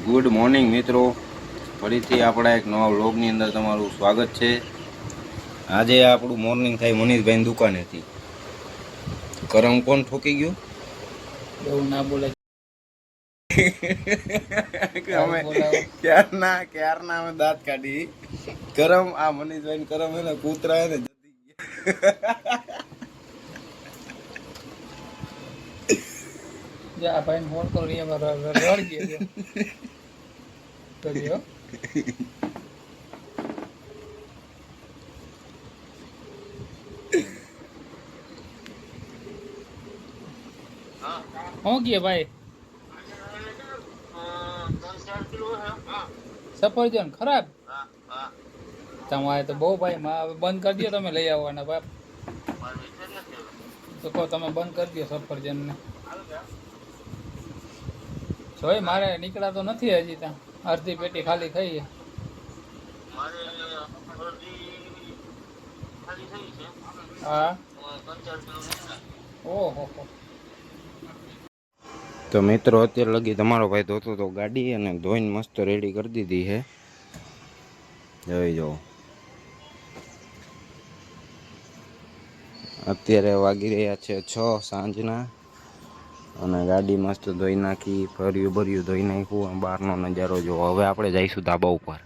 Good morning મિત્રો, ફરીથી આપણા એક નવા વ્લોગની અંદર તમારું સ્વાગત છે. આજે આપણું મોર્નિંગ થાય મનીષભાઈની દુકાનેથી. કરમ કોણ ઠોકી ગયું? એવું ના બોલે. અમે ક્યારના અમે દાંત કાઢી. કરમ આ મનીષભાઈ કરમ હે ને કૂતરા હે ને જતી ગયા. આ ભાઈ ફોન કરો રડ ગયો કર્યો. હું ગયા ભાઈ સફરજન ખરાબ તમારે તો બહુ ભાઈ બંધ કરી દો. તમે લઈ આવવાના બાપ તો કહો તમે બંધ કરી દો સફરજન ને. જોઈ મારે નીકળાતો નથી હજી ત્યાં. અડધી પેટી ખાલી થઈ છે. હા ઓહો. તો મિત્રો અત્યારે લગી તમારો ભાઈ ધોતો તો ગાડી અને ધોઈને મસ્ત રેડી કરી દીધી છે. જોઈ જો અત્યારે વાગી રહ્યા છે 6 સાંજના અને ગાડી મસ્ત ધોઈ નાખી, ફર્યું ભર્યું ધોઈ નાખ્યું. બહારનો નજારો જો. હવે આપણે જઈશું ધાબા ઉપર.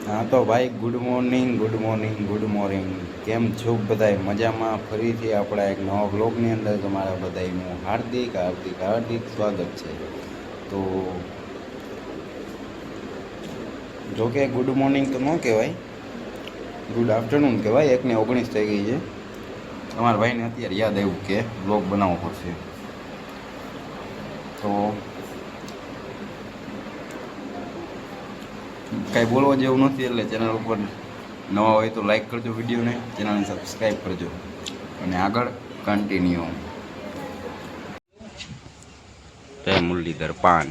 હા તો ભાઈ good morning good morning good morning. કેમ છો બધાય? મજામાં? ફરીથી આપણા એક નવા બ્લોગની અંદર તમારા બધાનું હાર્દિક હાર્દિક હાર્દિક સ્વાગત છે. તો જોકે ગુડ મોર્નિંગ તો ન કહેવાય, ગુડ આફ્ટરનૂન કહેવાય. 1:19 થઈ ગઈ છે. તમારા ભાઈને અત્યારે યાદ આવ્યું કે બ્લોગ બનાવવો પડશે. તો કાંઈ બોલવા જેવું નથી, એટલે ચેનલ ઉપર નવા હોય તો લાઈક કરજો વિડીયોને, ચેનલને સબસ્ક્રાઈબ કરજો અને આગળ કન્ટિન્યુ. જય મુરલીધર પાન.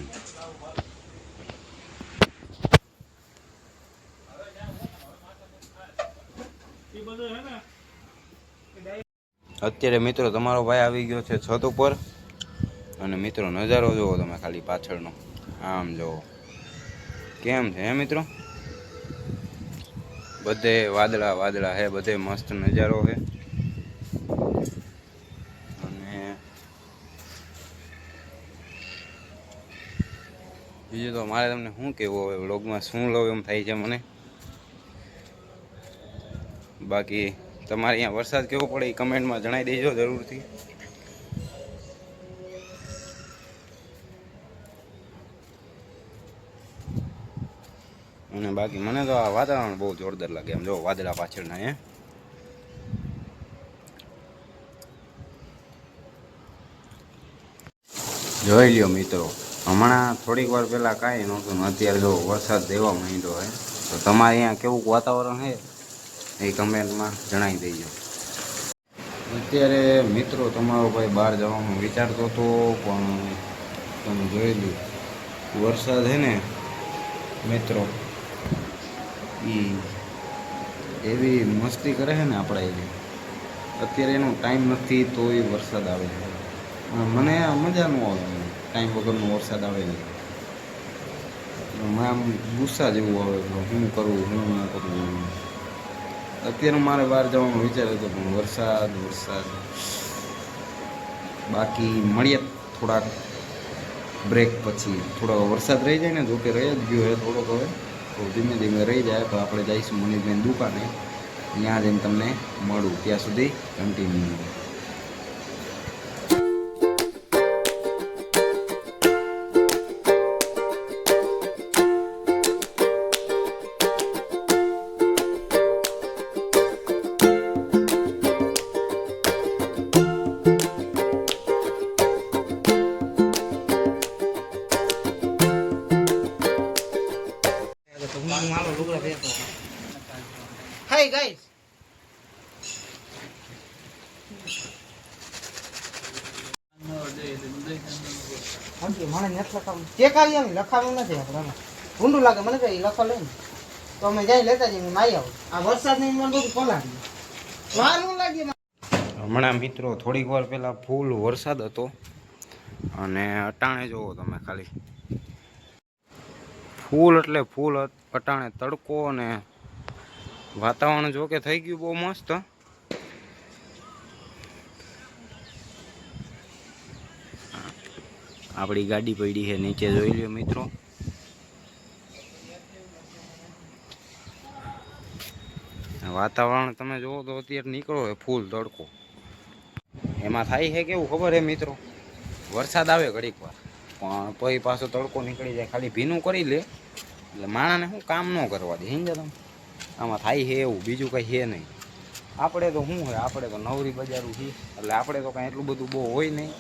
અત્યારે મિત્રો તમારો ભાઈ આવી ગયો છે છત ઉપર અને મિત્રો નજારો જુઓ તમે ખાલી પાછળનો. આમ જુઓ કેમ છે હે મિત્રો, બધે વાદળા વાદળા હે, બધે મસ્ત નજારો છે. અને બીજું તો મારે તમને શું કહેવું, હવે વ્લોગમાં શું લઉં એમ થાય છે મને. બાકી તમારે અહીંયા વરસાદ કેવો પડે એ કમેન્ટમાં જણાવી દેજો જરૂરથી. અને બાકી મને તો આ વાતાવરણ બહુ જોરદાર લાગે. એમ જો વાદળા પાછળના હે. જોઈ લ્યો મિત્રો, હમણાં થોડીક વાર પહેલાં કાંઈ નહોતું ને અત્યારે જો વરસાદ દેવા માંડ્યો હોય. તો તમારે અહીંયા કેવું વાતાવરણ છે એ કમેન્ટમાં જણાવી દેજો. અત્યારે મિત્રો તમારો ભાઈ બહાર જવાનું વિચારતો હતો, પણ તમે જોઈ લો વરસાદ છે ને મિત્રો, એવી મસ્તી કરે છે ને આપણા એવી. અત્યારે એનો ટાઈમ નથી તો એ વરસાદ આવે છે. મને મજા ન આવે ટાઈમ વગરનો વરસાદ આવે ને. આમ ગુસ્સા જેવું આવે, શું કરું શું ના કરું. અત્યારે મારે બહાર જવાનો વિચાર હતો પણ વરસાદ વરસાદ. બાકી મળીએ થોડાક બ્રેક પછી. થોડો વરસાદ રહી જાય ને, જોકે રહી જ ગયો હોય થોડોક. હવે તો ધીમે ધીમે રહી જાય તો આપણે જઈશું મનીષભાઈની દુકાને. ત્યાં જઈને તમને મળું. ત્યાં સુધી કન્ટિન્યુ. Hey guys. મને નથી લખાવું. ચેક આવી આવી લખાવું નથી આપણે. ઊંડું લાગે મને કઈ લખો લઈને તો અમે જઈ લેતા જઈએ. માઈ આવો આ વરસાદની મને બધું પલાળી વાર ન લાગી. હમણાં મિત્રો થોડીક વાર પહેલાં ફૂલ વરસાદ હતો અને અટાણે જોવો તમે ખાલી ફૂલ એટલે ફૂલ અટાણે તડકો અને વાતાવરણ જો કે થઈ ગયું બહુ મસ્ત. આપણી ગાડી પડી છે નીચે, જોઈ લ્યો મિત્રો. વાતાવરણ તમે જોવો તો અત્યારે નીકળો છે ફૂલ તડકો. એમાં થાય છે કેવું ખબર છે મિત્રો, વરસાદ આવે ઘડીક વાર પણ પછી પાછો તડકો નીકળી જાય, ખાલી ભીનું કરી લે એટલે માણાને શું કામ ન કરવા દે. સમજો તમે, આમાં થાય છે એવું, બીજું કંઈ છે નહીં. આપણે તો શું હોય, આપણે તો નવરી બજારું છીએ એટલે આપણે તો કાંઈ એટલું બધું બહુ હોય નહીં.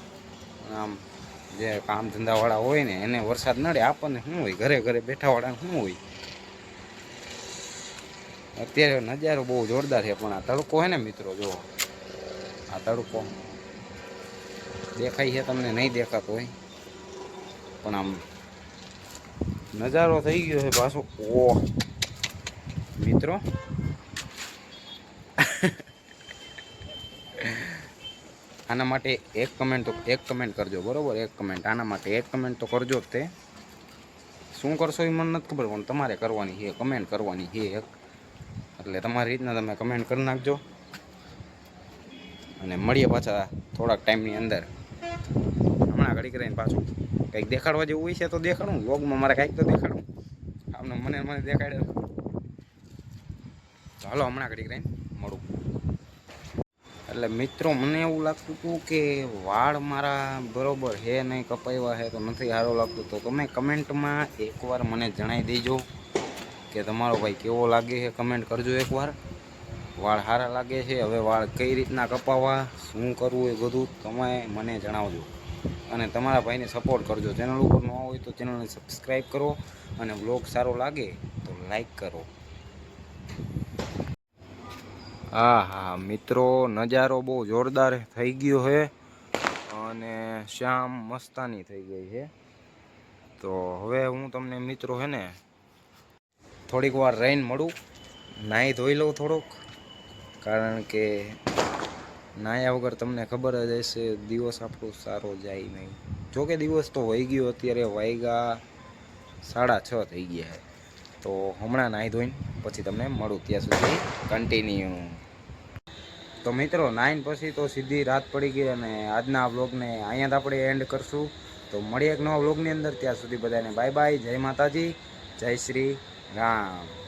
આમ જે કામ ધંધાવાળા હોય ને એને વરસાદ નડે, આપણને શું હોય, ઘરે ઘરે બેઠાવાળાને શું હોય. અત્યારે નજારો બહુ જોરદાર છે પણ આ તડકો છે ને મિત્રો, જો આ તડકો દેખાય છે તમને, નહીં દેખાતો હોય પણ આમ નજારો થઈ ગયો છે પાછો. ઓહ મિત્રો, આના માટે એક કમેન્ટ કરજો, બરોબર? એક કમેન્ટ, આના માટે એક કમેન્ટ તો કરજો જ. તે શું કરશો એ મને નથી ખબર પણ તમારે કરવાની છે, કમેન્ટ કરવાની છે એક. એટલે તમારી રીતના તમે કમેન્ટ કરી નાખજો અને મળીએ પાછા થોડાક ટાઈમની અંદર. હમણાં ઘડીક રહીને પાછું કંઈક દેખાડવા જેવું હોય છે તો દેખાડું, વ્લોગમાં મારે કંઈક તો દેખાડું. આમને મને દેખાડે તો હાલો હમણાં ઘડીક રહીને મળું. એટલે મિત્રો મને એવું લાગતું હતું કે વાળ મારા બરોબર છે નહીં, કપાવ્યા છે તો નથી સારું લાગતું. તો તમે કમેન્ટમાં એકવાર મને જણાવી દેજો કે તમારો ભાઈ કેવો લાગે છે, કમેન્ટ કરજો એકવાર. વાળ સારા લાગે છે, હવે વાળ કઈ રીતના કપાવવા, શું કરવું એ બધું તમે મને જણાવજો. અને તમારા ભાઈને સપોર્ટ કરજો. ચેનલ ઉપર ન હોય તો ચેનલને સબસ્ક્રાઈબ કરો અને બ્લોગ સારો લાગે તો લાઈક કરો. હા મિત્રો, નજારો બહુ જોરદાર થઈ ગયો છે અને શામ મસ્તાની થઈ ગઈ છે. તો હવે હું તમને મિત્રો છે ને થોડીક વાર રહીને મળું, નાહી ધોઈ લઉં થોડુંક, કારણ કે નાહ્યા વગર તમને ખબર જ હશે દિવસ આપણો સારો જાય નહીં. જોકે દિવસ તો વહી ગયો, અત્યારે વાગ્યા 6:30 થઈ ગયા છે. તો હમણાં નાહી ધોઈને પછી તમને મળું, ત્યાં સુધી કન્ટિન્યુ. તો મિત્રો નાઈન પછી તો સીધી રાત પડી ગઈ અને આજના વ્લોગને અહીંયા જ આપણે એન્ડ કરશું. તો મળીએ એક નવા વ્લોગની અંદર, ત્યાં સુધી બધાને બાય બાય, જય માતાજી, જય શ્રી રામ.